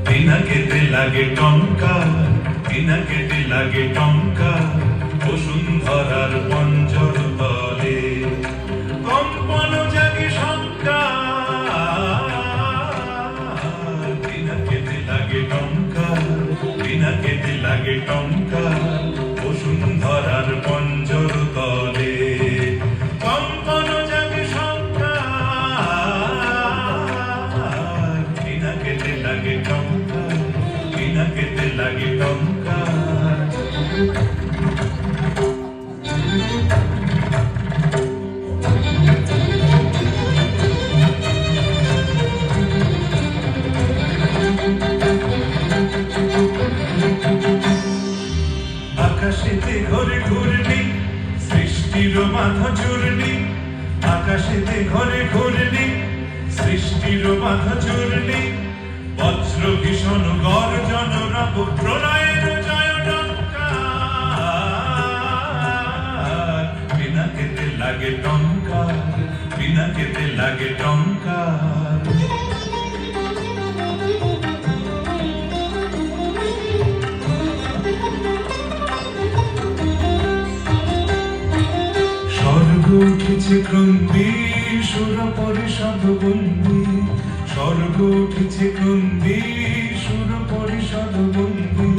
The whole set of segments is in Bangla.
পিনাকেতে লাগে টঙ্কা, পিনাকেতে লাগে টঙ্কা, বসুন্ধরার পঞ্জর তলে কম্পন জাগে শঙ্কা। পিনাকেতে লাগে টঙ্কা, পিনাকেতে লাগে টঙ্কা, বসুন্ধরার পঞ্জর তলে কম্পন জাগে শঙ্কা। পিনাকেতে লাগে টঙ্কা, পিনাকেতে লাগে টঙ্কা। আকাশেতে ঘরে ঘূর্ণি, সৃষ্টির মাথা চূর্ণি। আকাশেতে ঘরে ঘূর্ণি, সৃষ্টির মাথা চূর্ণি। বজ্র ভীষণ গর্জন রব প্রলয়ের জয় টঙ্কা। পিনাকেতে লাগে টঙ্কা, পিনাকেতে লাগে টঙ্কা। স্বর্গ উঠেছে ক্রন্দী, সুর পরিষদ বন্দী। স্বর্গ উঠেছে ক্রন্দী, সুর পরিষদ বন্দী।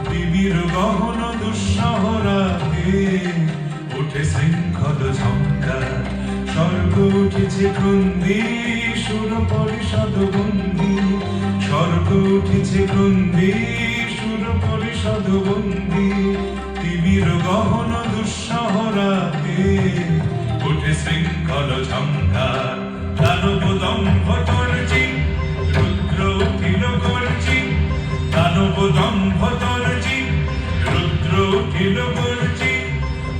দিবির গহন দুঃসহ রাতে উঠে শৃঙ্খল ঝঙ্কার। স্বর্গ উঠেছে ক্রন্দী, সুর পরিষদ বন্দী। স্বর্গ উঠেছে ক্রন্দী, সুর পরিষদ বন্দী। দিবির গহন দুঃসহ রাতে উঠে শৃঙ্খল ঝঙ্কার। দানব দম্ভ তর্জি, রুদ্র উঠিল গর্জি। দানব দম্ভ তর্জি, রুদ্র উঠিল গর্জি।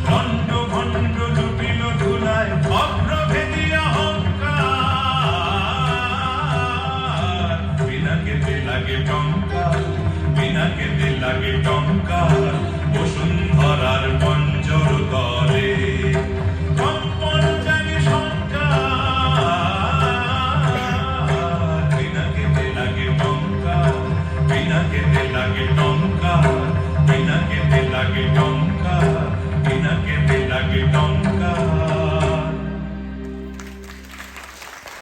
ভণ্ড ভণ্ড জটিল ধুলায় অগ্রভেদী অহংকার। পিনাকেতে লাগে টঙ্কা, পিনাকেতে লাগে টঙ্কা।